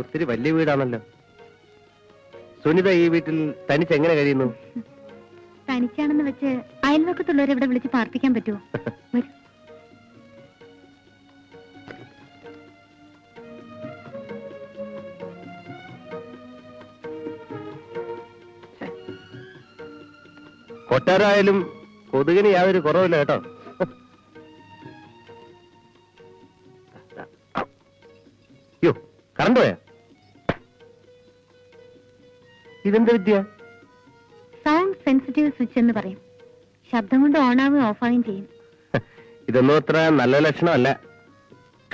ഒത്തിരി വലിയ വീടാണല്ലോ. സുനിത ഈ വീട്ടിൽ തനിച്ചെങ്ങനെ കഴിയുന്നു? തനിച്ചാണെന്ന് വെച്ച് അയൽവക്കത്തുള്ളവരെ ഇവിടെ വിളിച്ച് പാർപ്പിക്കാൻ പറ്റുമോ? കൊട്ടാരായാലും കൊതുകിന് യാതൊരു കുറവില്ല കേട്ടോ. യോ, കറണ്ട് പോയാ? ഇതെന്ത് വിദ്യ? സൗണ്ട് സെൻസിറ്റീവ് സ്വിച്ച് എന്ന് പറയും. ശബ്ദം കൊണ്ട് ഓണാവുകയും ഓഫാവുകയും ചെയ്യും. ഇതൊന്നും അത്ര നല്ല ലക്ഷണമല്ല.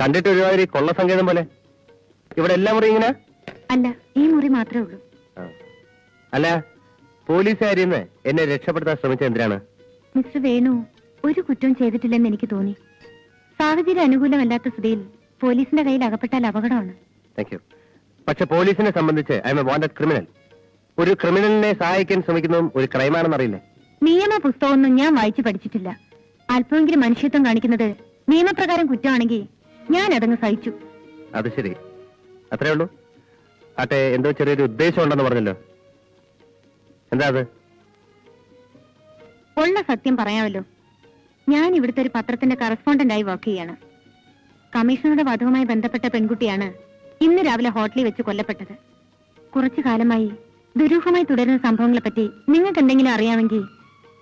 കണ്ടിട്ട് ഒരുമാതിരി കൊള്ള സങ്കേതം പോലെ. ഇവിടെ എല്ലാ മുറി ഇങ്ങനെ? അല്ല, ഈ മുറി മാത്രമേ ഉള്ളൂ. അല്ല, പോലീസുകാരിന്ന് എന്നെ രക്ഷപ്പെടുത്താൻ ശ്രമിച്ചത് എന്തിനാണ്? മിസ്റ്റർ വേണു ഒരു കുറ്റവും ചെയ്തിട്ടില്ലെന്ന് എനിക്ക് തോന്നി. സാഹചര്യം അനുകൂലമല്ലാത്ത സ്ഥിതിയിൽ പോലീസിന്റെ കയ്യിൽ അകപ്പെട്ടാൽ അപകടമാണ്. Thank you. പക്ഷെ പോലീസിനെ സംബന്ധിച്ച് I M A wanted criminal. ഒരു ക്രിമിനലിനെ സഹായിക്കാൻ ശ്രമിക്കുന്നതും ഒരു ക്രൈമാണെന്ന് അറിയില്ലേ? നിയമ പുസ്തകമൊന്നും ഞാൻ വായിച്ചു പഠിച്ചിട്ടില്ല. അല്പമെങ്കിലും മനുഷ്യത്വം കാണിക്കുന്നത് നിയമപ്രകാരം കുറ്റമാണെങ്കിൽ ഞാൻ അതങ്ങ് സഹിച്ചു. അത് ശരി, അത്രേ ഉള്ളൂ. ആട്ടെ, എന്തോ ചെറിയൊരു ഉദ്ദേശം ഉണ്ടെന്ന് പറഞ്ഞല്ലോ. എന്താ അത്? ഉള്ള സത്യം പറയാമല്ലോ. ഞാൻ ഇവിടുത്തെ ഒരു പത്രത്തിന്റെ കറസ്പോണ്ടന്റായി വർക്ക് ചെയ്യാണ്. കമ്മീഷണറുടെ വധവുമായി ബന്ധപ്പെട്ട പെൺകുട്ടിയാണ് ഇന്ന് രാവിലെ ഹോട്ടലിൽ വെച്ച് കൊല്ലപ്പെട്ടത്. കുറച്ചു കാലമായി ദുരൂഹമായി തുടരുന്ന സംഭവങ്ങളെ പറ്റി നിങ്ങൾക്ക് എന്തെങ്കിലും അറിയാമെങ്കിൽ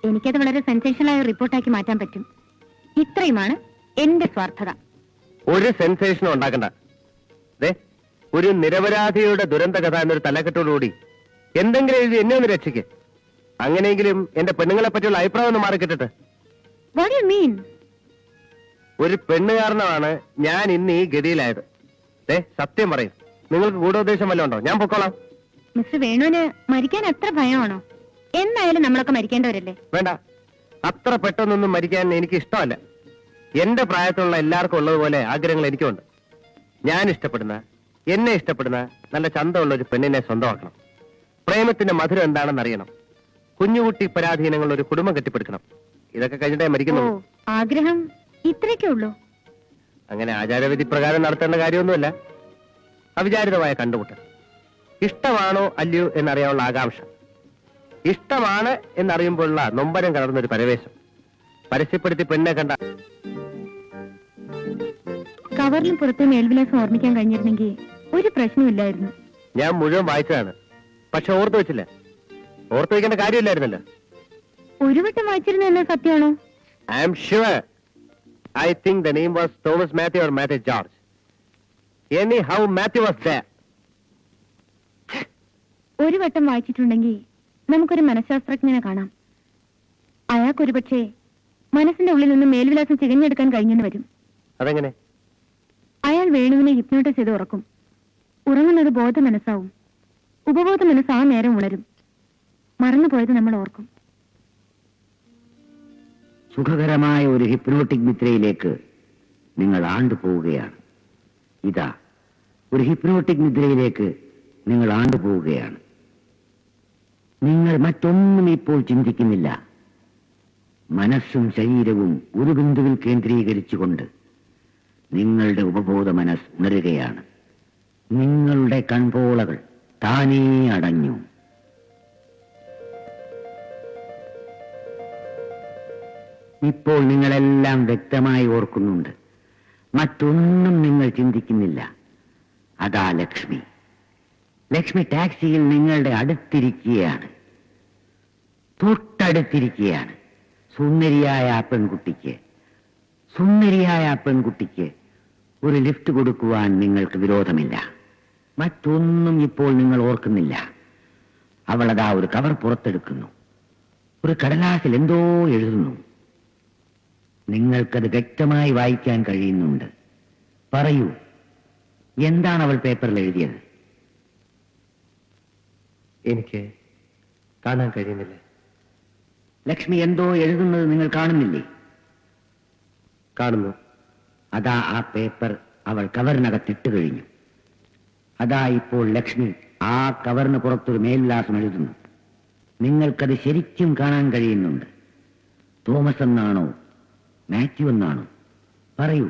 എനിക്കത് വളരെ സെൻസേഷനായ റിപ്പോർട്ടാക്കി മാറ്റാൻ പറ്റും. ഇത്രയുമാണ് എന്റെ സ്വാർത്ഥത. ഒരു സെൻസേഷനും ഉണ്ടാക്കണ്ട. ഒരു നിരപരാധിയുടെ ദുരന്ത കഥ എന്നൊരു തലക്കെട്ടോടുകൂടി എന്തെങ്കിലും എഴുതി എന്നെ ഒന്ന് രക്ഷിക്ക്. അങ്ങനെയെങ്കിലും എന്റെ പെണ്ണുങ്ങളെ പറ്റിയുള്ള അഭിപ്രായം ഒന്ന് മാറിക്കിട്ടിട്ട്. ഒരു പെണ്ണ് കാരണമാണ് ഞാൻ ഇന്ന് ഈ ഗതിയിലായത്. സത്യം പറയും. നിങ്ങൾക്ക് ഗൂഢോദ്ദേശം വല്ലതും ഉണ്ടോ? ഞാൻ പൊക്കോളാം. മിസ്റ്റർ വേണുവിന് മരിക്കാൻ അത്ര ഭയമാണോ? എന്നായാലും നമ്മളൊക്കെ മരിക്കേണ്ടവരല്ലേ? വേണ്ട, അത്ര പെട്ടെന്നൊന്നും മരിക്കാൻ എനിക്ക് ഇഷ്ടമല്ല. എന്റെ പ്രായത്തിലുള്ള എല്ലാവർക്കും ഉള്ളതുപോലെ ആഗ്രഹങ്ങൾ എനിക്കുണ്ട്. ഞാൻ ഇഷ്ടപ്പെടുന്ന, എന്നെ ഇഷ്ടപ്പെടുന്ന നല്ല ചന്തമുള്ള ഒരു പെണ്ണിനെ സ്വന്തമാക്കണം. പ്രേമത്തിന്റെ മധുരം എന്താണെന്ന് അറിയണം. കുഞ്ഞുകുട്ടി പരാധീനങ്ങളുള്ള ഒരു കുടുംബം കെട്ടിപ്പടുക്കണം. ഇതൊക്കെ കഴിഞ്ഞിട്ടേ മരിക്കുന്നു. ആഗ്രഹം ഇത്രയൊക്കെ ഉള്ളൂ? അങ്ങനെ ആചാരവിധി പ്രകാരം നടത്തേണ്ട കാര്യമൊന്നുമല്ല. അവിചാരിതമായ കണ്ടുമുട്ടൽ. ഇഷ്ടമാണോ അല്ലയോ എന്നറിയാനുള്ള ആകാംക്ഷ. ഇഷ്ടമാണ് എന്നറിയുമ്പോഴുള്ള നൊമ്പരം കലർന്നൊരു പരവേശം. പരസ്യപ്പെടുത്തി പെണ്ണെ കണ്ട കവറിലും പുറത്തെ മേൽവിലാസം ഓർമ്മിക്കാൻ കഴിഞ്ഞിരുന്നെങ്കിൽ ഒരു പ്രശ്നമില്ലായിരുന്നു. ഞാൻ മുഴുവൻ വായിച്ചതാണ്, പക്ഷെ ഓർത്തു വെച്ചില്ല. ഓർത്തു വെക്കേണ്ട കാര്യമില്ലായിരുന്നല്ലോ. ഒരു വട്ടം വായിച്ചിരുന്നു എന്ന സത്യമാണോ? I am sure. I think the name was Thomas Matthew or Mathew George. Anyhow Mathew was there. ഒരു വട്ടം വായിച്ചിട്ടുണ്ടെങ്കിൽ നമുക്കൊരു മനഃശാസ്ത്രജ്ഞനെ കാണാം. അയാൾക്കൊരു പക്ഷേ മനസ്സിന്റെ ഉള്ളിൽ നിന്ന് മേൽവിലാസം ചികഞ്ഞെടുക്കാൻ കഴിഞ്ഞെന്ന് വരും. അതെങ്ങനെ? അയാൾ വേണുവിനെ ഹിപ്നോട്ടൈസ് ചെയ്ത് ഉറക്കും. ഉറങ്ങുന്നത് ബോധ മനസ്സാവും. ഉപബോധ മനസ്സ് ആ നേരം ഉണരും. മറന്നുപോയത് നമ്മൾ ഓർക്കും. സുഖകരമായ ഒരു ഹിപ്നോട്ടിക് നിദ്രയിലേക്ക് നിങ്ങൾ ആണ്ടുപോവുകയാണ്. ഇതാ, ഒരു ഹിപ്നോട്ടിക് നിദ്രയിലേക്ക് നിങ്ങൾ ആണ്ടുപോവുകയാണ്. നിങ്ങൾ മറ്റൊന്നും ഇപ്പോൾ ചിന്തിക്കുന്നില്ല. മനസ്സും ശരീരവും ഒരു ബിന്ദുവിൽ കേന്ദ്രീകരിച്ചുകൊണ്ട് നിങ്ങളുടെ ഉപബോധ മനസ്സ് ഉണരുകയാണ്. നിങ്ങളുടെ കൺപോളകൾ താനേ അടഞ്ഞു. ഇപ്പോൾ നിങ്ങളെല്ലാം വ്യക്തമായി ഓർക്കുന്നുണ്ട്. മറ്റൊന്നും നിങ്ങൾ ചിന്തിക്കുന്നില്ല. അതാ ലക്ഷ്മി. ലക്ഷ്മി ടാക്സിയിൽ നിങ്ങളുടെ അടുത്തിരിക്കുകയാണ്, തൊട്ടടുത്തിരിക്കുകയാണ്. സുന്ദരിയായ ആ പെൺകുട്ടിക്ക് ഒരു ലിഫ്റ്റ് കൊടുക്കുവാൻ നിങ്ങൾക്ക് വിരോധമില്ല. മറ്റൊന്നും ഇപ്പോൾ നിങ്ങൾ ഓർക്കുന്നില്ല. അവളതാ ഒരു കവർ പുറത്തെടുക്കുന്നു. ഒരു കടലാസിൽ എന്തോ എഴുതുന്നു. നിങ്ങൾക്കത് വ്യക്തമായി വായിക്കാൻ കഴിയുന്നുണ്ട്. പറയൂ, എന്താണ് അവൾ പേപ്പറിൽ എഴുതിയത്? എനിക്ക് കാണാൻ കഴിയുന്നില്ല. ലക്ഷ്മി എന്തോ എഴുതുന്നത് നിങ്ങൾ കാണുന്നില്ലേ? കാണുന്നു. അതാ ആ പേപ്പർ അവൾ കവറിനകത്തിട്ട് കഴിഞ്ഞു. അതാ ഇപ്പോൾ ലക്ഷ്മി ആ കവറിന് പുറത്തൊരു മേൽവിലാസം എഴുതുന്നു. നിങ്ങൾക്കത് ശരിക്കും കാണാൻ കഴിയുന്നുണ്ട്. തോമസ് എന്നാണോ മാത്യു എന്നാണോ? പറയൂ,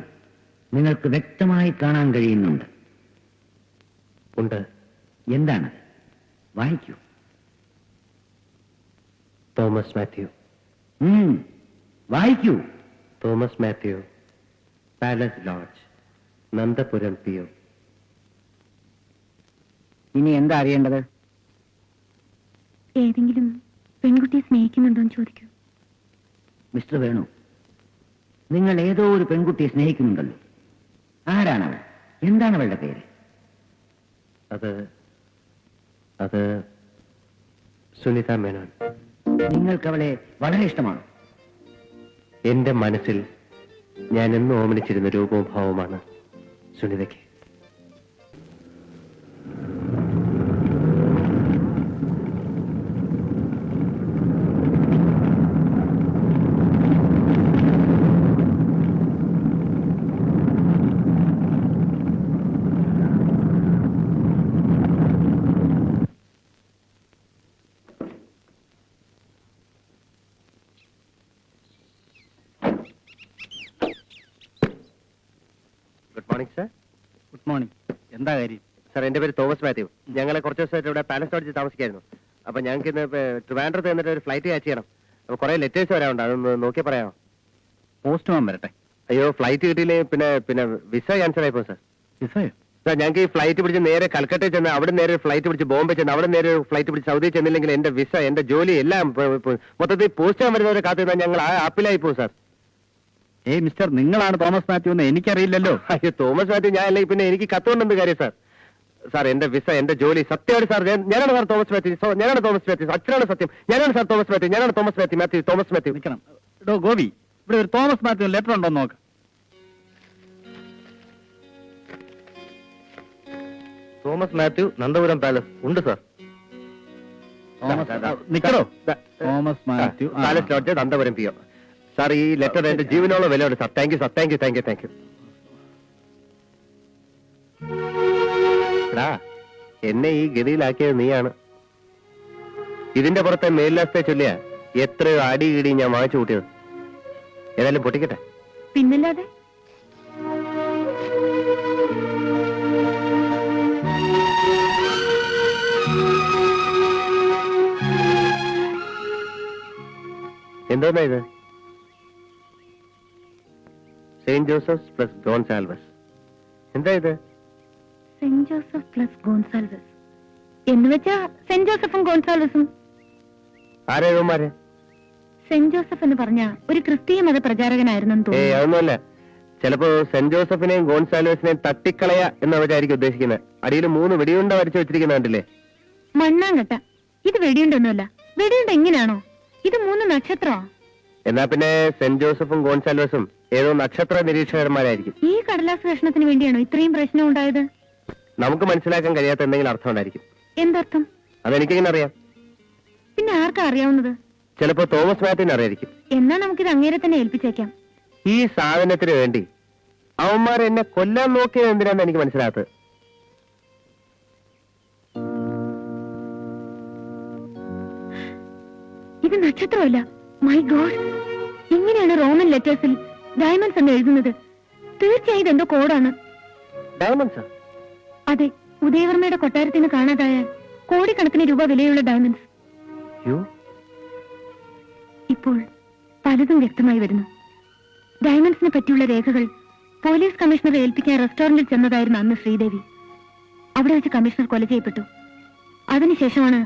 നിങ്ങൾക്ക് വ്യക്തമായി കാണാൻ കഴിയുന്നുണ്ട്. ഉണ്ട്. എന്താണ്? വായിക്കൂ. തോമസ് മാത്യു. വായിക്കൂ. Thomas Mathew, palace lodge, Nandapuram PO. ഇനി എന്താ അറിയേണ്ടത്? ഏതെങ്കിലും പെൺകുട്ടിയെ സ്നേഹിക്കുന്നുണ്ടോന്ന് ചോദിക്കൂ. മിസ്റ്റർ വേണു, നിങ്ങൾ ഏതോ ഒരു പെൺകുട്ടിയെ സ്നേഹിക്കുന്നുണ്ടല്ലോ. ആരാണവൾ? എന്താണ് അവളുടെ പേര്? അത് സുനിത മേനോൻ. നിങ്ങൾക്ക് അവളെ വളരെ ഇഷ്ടമാണ്? എന്റെ മനസ്സിൽ ഞാൻ എന്നും ഓമനിച്ചിരുന്ന രൂപവും ഭാവവുമാണ് സുനിതയ്ക്ക്. Good morning sir. Good morning. എന്താ കാര്യം? സാർ, എന്റെ പേര് തോമസ് മാത്യു. ഞങ്ങളെ കുറച്ച് ദിവസമായിട്ട് ഇവിടെ പാലസ് ലോഡ്ജിൽ താമസിക്കായിരുന്നു. അപ്പൊ ഞങ്ങൾക്ക് ഇന്ന് ട്രിവാൻഡ്രത്ത് എന്നിട്ട് ഒരു ഫ്ലൈറ്റ് ക്യാച്ച് ചെയ്യണം. അപ്പൊ കുറെ ലെറ്റേഴ്സ് വരാറുണ്ട്, അതൊന്ന് നോക്കിയാൽ പറയാമോ? പോസ്റ്റ്മാൻ വരട്ടെ. അയ്യോ, ഫ്ലൈറ്റ് കിട്ടിയില്ലേ പിന്നെ വിസ ക്യാൻസൽ ആയിപ്പോ സാർ. വിസയോ? സാർ, ഞങ്ങൾക്ക് ഈ ഫ്ലൈറ്റ് പിടിച്ച് നേരെ കൽക്കട്ടയിൽ ചെന്ന് അവിടെ നേരെ ഫ്ലൈറ്റ് പിടിച്ച് ബോംബെ ചെന്ന് അവിടെ നേരെ ഫ്ലൈറ്റ് പിടിച്ച് സൗദിയിൽ ചെന്നില്ലെങ്കിൽ എന്റെ വിസ, എന്റെ ജോലി എല്ലാം മൊത്തത്തിൽ പോസ്റ്റ് വരുന്നവരെ കാത്തിരുന്നാൽ ഞങ്ങൾ ആ ആപ്പിലായി പോകും സാർ. ഏയ് മിസ്റ്റർ, നിങ്ങളാണ് തോമസ് മാത്യു എന്ന് എനിക്കറിയില്ലല്ലോ. അയ്യോ, തോമസ് മാത്യു ഞാൻ അല്ലെങ്കിൽ പിന്നെ എനിക്ക് കത്തുകൊണ്ടെന്ത് കാര്യം സാർ? സാർ, എന്റെ വിസ, എന്റെ ജോലി സത്യമാണ് സാർ. ഞാനാണ് സാർ തോമസ് മാത്യു. ഞാനാണ് തോമസ് മാത്യു. അച്ഛനാണ് സത്യം. ഞാനാണ് സാർ തോമസ് മാത്യു. ഞാനാണ് തോമസ് മാത്യു. തോമസ് മാത്യു. നിൽക്കണം. എടോ ഗോപി, ഇവിടെ ഒരു തോമസ് മാത്യു ലെറ്റർ ഉണ്ടോ നോക്ക്. തോമസ് മാത്യു, നന്ദപുരം പാലസ്. ഉണ്ട് സാർ. നിക്കടോ. Thomas Mathew, palace lodge, Nandapuram PO. Sir, ഈ ലെറ്റർ എന്റെ ജീവനോളം വിലയുണ്ട് sir. Thank you sir. Thank you, thank you, thank you. എന്നെ ഈ ഗതിയിലാക്കിയത് നീയാണ്. ഇതിന്റെ പുറത്തെ മേൽലാസത്തെ ചൊല്ലിയ എത്രയോ അടി ഇടി ഞാൻ വാങ്ങിച്ചു കൂട്ടിയത്. ഏതായാലും പൊട്ടിക്കട്ടെ. പിന്നല്ലാതെ. എന്തോന്നാ ഇത്? Saint Joseph's plus Gonsalves. എന്താ ഇത്? സെന്റ് ജോസഫ് പ്ലസ് ഗോൺസാൽവസ് എന്ന് വെച്ചാ സെന്റ് ജോസഫും ഗോൺസാൽവസും. ആരേവന്മാര്? സെന്റ് ജോസഫ് എന്ന് പറഞ്ഞ ഒരു ക്രിസ്തീയ മത പ്രചാരകനായിരുന്നെന്ന് തോന്നുന്നു. അതൊന്നുമല്ല. ചിലപ്പോ സെന്റ് ജോസഫിനെയും ഗോൺസാൽവസിനെയും തട്ടിക്കളയ എന്നവരായിരിക്കും ഉദ്ദേശിക്കുന്നത്. അടിയിൽ 3 വെടിയുണ്ട വരച്ചു വെച്ചിരിക്കുന്ന കണ്ടില്ലേ? മണ്ണാങ്കട്ട. ഇത് വെടിയുണ്ടൊന്നുമല്ല. വെടിയുണ്ട എങ്ങനെയാണോ? ഇത് 3 നക്ഷത്രമാ. എന്നാ പിന്നെ സെന്റ് ജോസഫും ഗോൺസാൽവസും ഏതോ നക്ഷത്ര നിരീക്ഷകന്മാരായിരിക്കും. ഈ കടലാസ് കഷ്ണത്തിന് വേണ്ടിയാണോ ഇത്രയും പ്രശ്നം ഉണ്ടായത്? നമുക്ക് മനസ്സിലാക്കാൻ കഴിയാത്ത എന്തെങ്കിലും അർത്ഥം ഉണ്ടായിരിക്കും. എന്തർത്ഥം? അതെനിക്കെങ്ങനെ അറിയാം? പിന്നെ ആർക്കാ അറിയാവുന്നത്? ചിലപ്പോ തോമസ് മാത്യുവിന് അറിയായിരിക്കും. എന്നാ നമുക്കിത് അങ്ങേരെ തന്നെ ഏൽപ്പിച്ചേക്കാം. ഈ സാധനത്തിന് വേണ്ടി അവന്മാർ എന്നെ കൊല്ലാൻ നോക്കിയത് എന്തിനാന്ന് എനിക്ക് മനസ്സിലാത്തത്. ഇത് നക്ഷത്രമല്ല. മൈ ഗോഡ്, എങ്ങനെയാണ് റോമൻ ലെറ്റേഴ്സിൽ ഡയമണ്ട്സ് എന്ന് എഴുതുന്നത്? തീർച്ചയായും ഇതെന്തോ കോഡാണ്. ഡയമണ്ട്സ്? അതെ, ഉദയവർമ്മയുടെ കൊട്ടാരത്തിൽ നിന്ന് കാണാതായ കോടിക്കണക്കിന് രൂപ വിലയുള്ള ഡയമണ്ട്സ്. ഇപ്പോൾ പലതും വ്യക്തമായി വരുന്നു. ഡയമണ്ട്സിനെ പറ്റിയുള്ള രേഖകൾ പോലീസ് കമ്മീഷണറെ ഏൽപ്പിക്കാൻ റെസ്റ്റോറന്റിൽ ചെന്നതായിരുന്നു അന്ന് ശ്രീദേവി. അവിടെ വെച്ച് കമ്മീഷണർ കൊല ചെയ്യപ്പെട്ടു. അതിനുശേഷമാണ്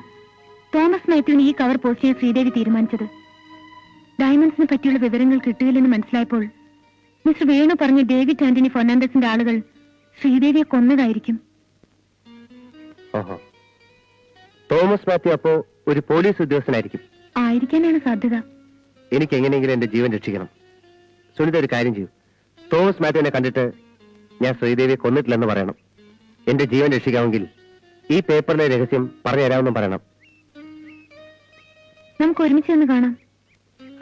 തോമസ് മാത്യുവിന് ഈ കവർ പോസ്റ്റ് ചെയ്യാൻ ശ്രീദേവി തീരുമാനിച്ചത്. ഡയമണ്ട്സിനെ പറ്റിയുള്ള വിവരങ്ങൾ കിട്ടുകയില്ലെന്ന് മനസ്സിലായപ്പോൾ മിസ്റ്റർ വേണു പറഞ്ഞ ഡേവിഡ് ആന്റണി ഫെർണാണ്ടസിന്റെ ആളുകൾ ശ്രീദേവിയെ കൊന്നതായിരിക്കും. തോമസ് മാത്യു അപ്പോ ഒരു പോലീസ് ഉദ്യോഗസ്ഥനായിരിക്കും. ആയിരിക്കാനാണ് സാധ്യത. എനിക്ക് എങ്ങനെയെങ്കിലും എന്റെ ജീവൻ രക്ഷിക്കണം. സുനിത, ഒരു കാര്യം ചെയ്യൂ. തോമസ് മാത്യുവിനെ കണ്ടിട്ട് ഞാൻ ശ്രീദേവിയെ കൊന്നിട്ടില്ലെന്ന് പറയണം. എന്റെ ജീവൻ രക്ഷിക്കാമെങ്കിൽ ഈ പേപ്പറിലെ രഹസ്യം പറഞ്ഞു തരാമെന്നും പറയണം. നമുക്ക് ഒരുമിച്ച് നിന്ന് കാണാം.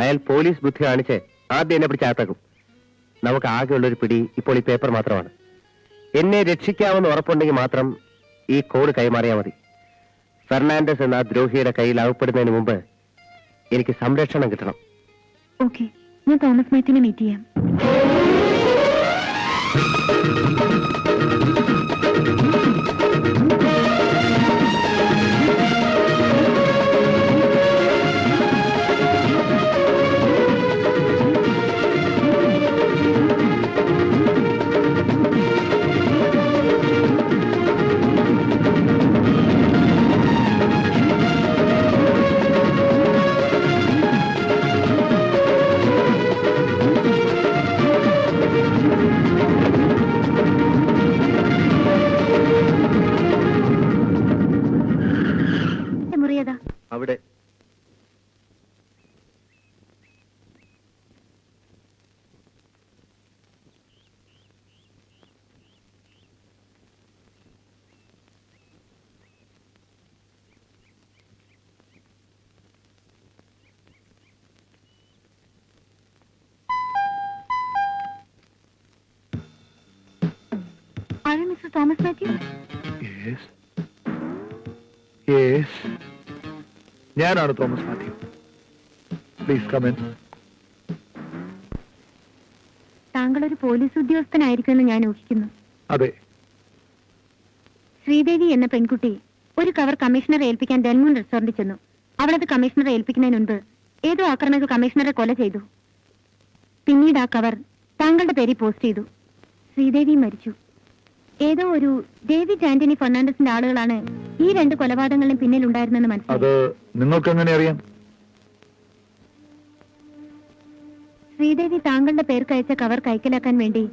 അയാൾ പോലീസ് ബുദ്ധി കാണിച്ച് ആദ്യം എന്നെ പിടിച്ച് അകത്താക്കും. നമുക്ക് ആകെയുള്ളൊരു പിടി ഇപ്പോൾ ഈ പേപ്പർ മാത്രമാണ്. എന്നെ രക്ഷിക്കാമെന്ന് ഉറപ്പുണ്ടെങ്കിൽ മാത്രം ഈ കോഡ് കൈമാറിയാൽ മതി. ഫെർണാണ്ടസ് എന്ന ദ്രോഹിയുടെ കയ്യിൽ അകപ്പെടുന്നതിന് മുമ്പ് എനിക്ക് സംരക്ഷണം കിട്ടണം. ഓക്കെ, ഞാൻ തോമസ് മാത്യുവിനെ മീറ്റ് ചെയ്യാം. മിസ്റ്റർ തോമസ് മാത്യു, ഞാനാണ് Thomas Matthew. Please come in. താങ്കൾ ഒരു പോലീസ് ഉദ്യോഗസ്ഥനായിരിക്കുമെന്ന് ഞാൻ ഊഹിക്കുന്നു. അതെ. ശ്രീദേവി എന്ന പെൺകുട്ടി ഒരു കവർ കമ്മീഷണറെ ഏൽപ്പിക്കാൻ ഡെൽമൂൺ റെസ്റ്റോറന്റിൽ ചെന്നു. അവളത് കമ്മീഷണറെ ഏൽപ്പിക്കുന്നതിന് മുൻപ് ഏതോ ആക്രമികൾ കമ്മീഷണറെ കൊല ചെയ്തു. പിന്നീട് ആ കവർ താങ്കളുടെ പേരിൽ പോസ്റ്റ് ചെയ്തു. ശ്രീദേവി മരിച്ചു. ഏതോ ഒരു ഡേവിഡ് ആന്റണി ഫെർണാണ്ടസിന്റെ ആളുകളാണ് ഈ 2 കൊലപാതകങ്ങളിലും പിന്നിലുണ്ടായിരുന്നെന്ന് മനസ്സിലായി. അത് നിങ്ങൾക്ക് എങ്ങനെ അറിയാം? ശ്രീദേവി താങ്കളുടെ പേർക്ക് അയച്ച കവർ കൈക്കലാക്കാൻ വേണ്ടി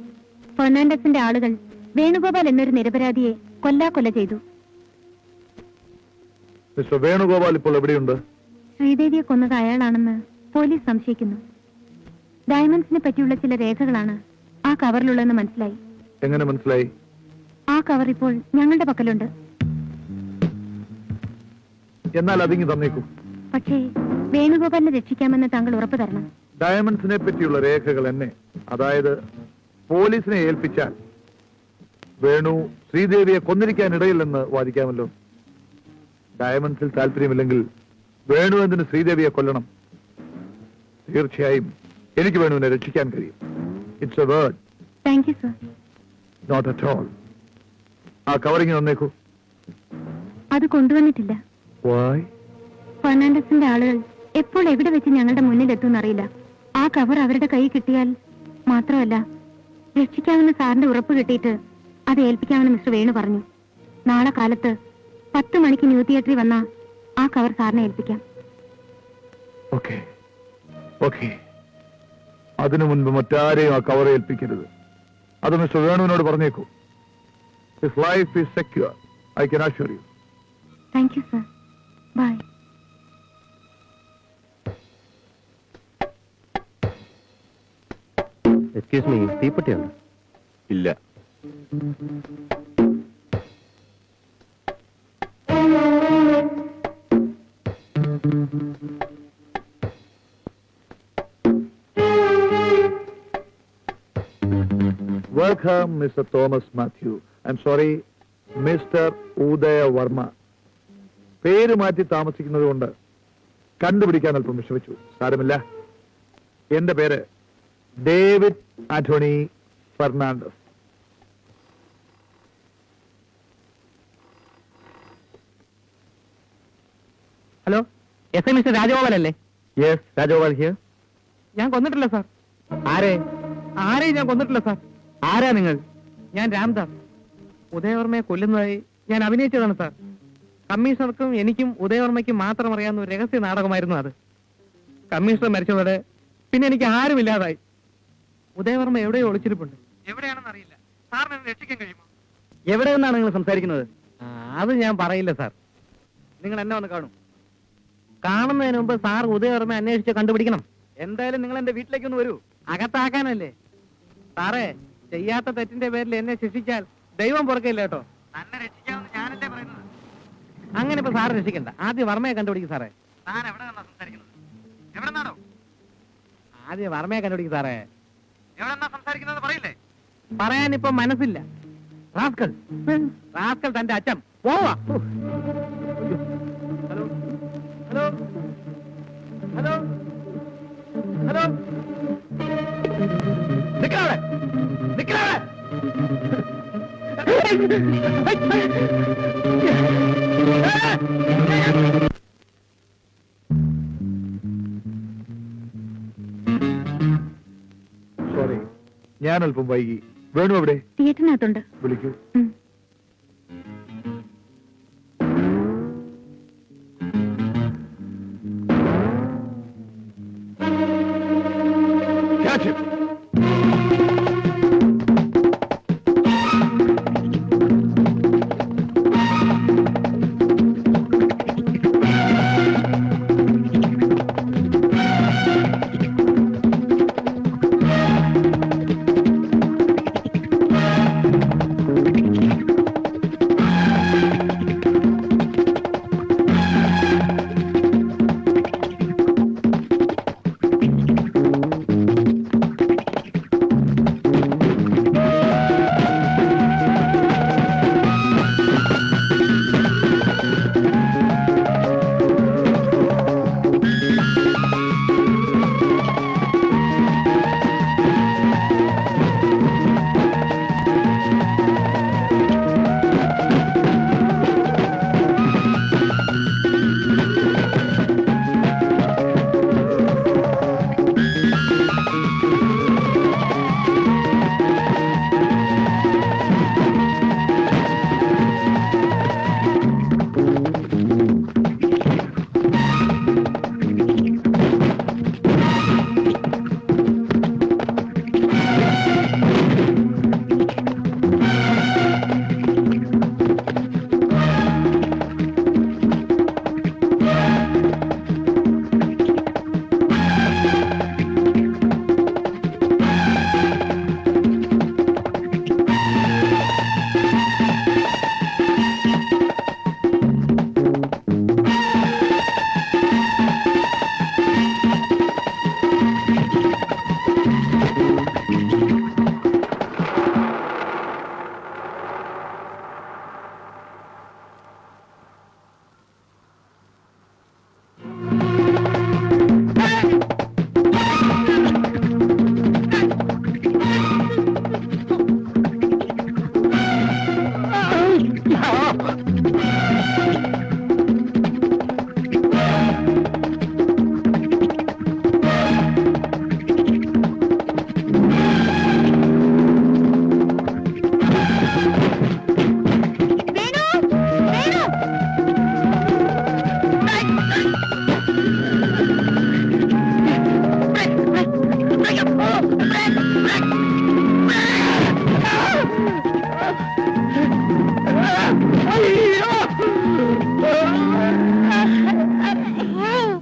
ഫെർണാണ്ടസിന്റെ ആളുകൾ വേണുഗോപാൽ എന്നൊരു നിരപരാധിയെ കൊല്ല ചെയ്തു. മിസ്റ്റർ വേണുഗോപാൽ ഇപ്പോൾ എവിടെയുണ്ട്? ശ്രീദേവിയെ കൊന്നത് അയാളാണെന്ന് പോലീസ് സംശയിക്കുന്നു. ഡയമണ്ട്സിനെ പറ്റിയുള്ള ചില രേഖകളാണ് ആ കവറിലുള്ളതെന്ന് മനസ്സിലായി. എങ്ങനെ മനസ്സിലായി? ആ കവർ ഇപ്പോൾ ഞങ്ങളുടെ പക്കലുണ്ട്. എന്നാൽ അതിങ്ങി തന്നേക്കൂ. പക്ഷേ വേണുഗോപാലിനെ രക്ഷിക്കാമെന്ന് താങ്കൾ ഉറപ്പു തരണം. ഡയമണ്ട്സിനെ പറ്റിയുള്ള രേഖകൾ എന്നെ, അതായത് പോലീസിനെ ഏൽപ്പിച്ചാൽ വേണു ശ്രീദേവിയെ കൊന്നിരിക്കാനിടയില്ലെന്ന് വാദിക്കാമല്ലോ. ഡയമണ്ട്സിൽ താല്പര്യമില്ലെങ്കിൽ വേണു എന്തിന് ശ്രീദേവിയെ കൊല്ലണം? തീർച്ചയായും എനിക്ക് വേണുവിനെ രക്ഷിക്കാൻ കഴിയും. It's a word. Thank you sir. Not at all. ആ കവറിങ് തന്നേക്കൂ. അത് കൊണ്ടുവന്നിട്ടില്ല. Why? ഫെർണാണ്ടസിന്റെ ആളുകൾ എപ്പോൾ എവിടെ വെച്ച് ഞങ്ങളുടെ മുന്നിൽ എത്തുമെന്നറിയില്ല. ആ കവർ അവരുടെ കൈ കിട്ടിയാൽ മാത്രമല്ല, രക്ഷിക്കാമെന്ന് സാറിന്റെ ഉറപ്പ് കിട്ടിയിട്ട് അത് ഏൽപ്പിക്കാമെന്ന് മിസ്റ്റർ വേണു പറഞ്ഞു. നാളെ കാലത്ത് 10 മണിക്ക് ന്യൂ തിയേറ്ററിൽ വന്ന ആ കവർ സാറിനെ ഏൽപ്പിക്കാം. Okay okay. അതിനു മുൻപ് മറ്റാരെയും ആ കവർ ഏൽപ്പിക്കരുത്. അത് മിസ്റ്റർ വേണുവിനോട് പറഞ്ഞേക്കൂ. His life is secure, I can assure you. Thank you sir. Bye. Excuse me, തീപ്പെട്ടിയുണ്ട്? ഇല്ല. Welcome, Mr. Thomas Matthew. I'm sorry, Mr. Udaya Verma. പേര് മാറ്റി താമസിക്കുന്നത് കൊണ്ട് കണ്ടുപിടിക്കാൻ അല്പം വിഷമിച്ചു. സാരമില്ല. എന്റെ പേര് David Antony Fernandez. Hello, yes mister Rajagopal അല്ലേ? Yes, Rajagopal here. ഞാൻ കൊന്നിട്ടില്ല സാർ. ആരെയും ഞാൻ കൊന്നിട്ടില്ല സാർ. ആരാ നിങ്ങൾ? ഞാൻ രാംദാസ്. ഉദയവർമ്മയെ കൊല്ലുന്നതായി ഞാൻ അഭിനയിച്ചതാണ് സാർ. കമ്മീഷണർക്കും എനിക്കും ഉദയവർമ്മയ്ക്കും മാത്രം അറിയാവുന്ന ഒരു രഹസ്യ നാടകമായിരുന്നു അത്. കമ്മീഷണർ മരിച്ചതോടെ പിന്നെ എനിക്ക് ആരുമില്ലാതായി. ഉദയവർമ്മ എവിടെയോ ഒളിച്ചിരിപ്പുണ്ട്. എവിടെയാണെന്ന് അറിയില്ല. സാറിന് എന്നെ രക്ഷിക്കാൻ കഴിയുമോ? എവിടെ നിന്നാണ് നിങ്ങൾ സംസാരിക്കുന്നത്? അത് ഞാൻ പറയില്ല സാർ. നിങ്ങൾ എന്നെ വന്ന് കാണും. കാണുന്നതിന് മുമ്പ് സാർ ഉദയവർമ്മ അന്വേഷിച്ച് കണ്ടുപിടിക്കണം. എന്തായാലും നിങ്ങൾ എന്റെ വീട്ടിലേക്ക് ഒന്ന് വരൂ. അകത്താക്കാനല്ലേ സാറേ. ചെയ്യാത്ത തെറ്റിന്റെ പേരിൽ എന്നെ ശിക്ഷിച്ചാൽ ദൈവം പുറക്കില്ല കേട്ടോ. തന്നെ രക്ഷിക്കാമെന്ന് ഞാനല്ലേ പറയുന്നത്. അങ്ങനെ ഇപ്പൊ സാറ് രക്ഷിക്കണ്ട. ആദ്യം വർമ്മയെ കണ്ടുപിടിക്കും സാറേ. താൻ എവിടെ നിന്നാ സംസാരിക്കുന്നത്? എവിടെ നിന്നാണോ? ആദ്യം വർമ്മയെ കണ്ടുപിടിക്കും സാറേ. എവിടെ നിന്നാ സംസാരിക്കുന്നത് പറയില്ലേ? പറയാൻ ഇപ്പൊ മനസ്സില്ല. റാസ്കൽ റാസ്കൽ തന്റെ അച്ഛൻ പോവാ. ഹലോ ഹലോ ഹലോ ഹലോ, നിക്കവിടെ, നിക്കവിടെ. സോറി, ഞാൻ അല്പം വൈകി. വേണു എവിടെ? തിയേറ്ററിനകത്തുണ്ട്. വിളിക്കൂ. ഉം. Catch him. ആ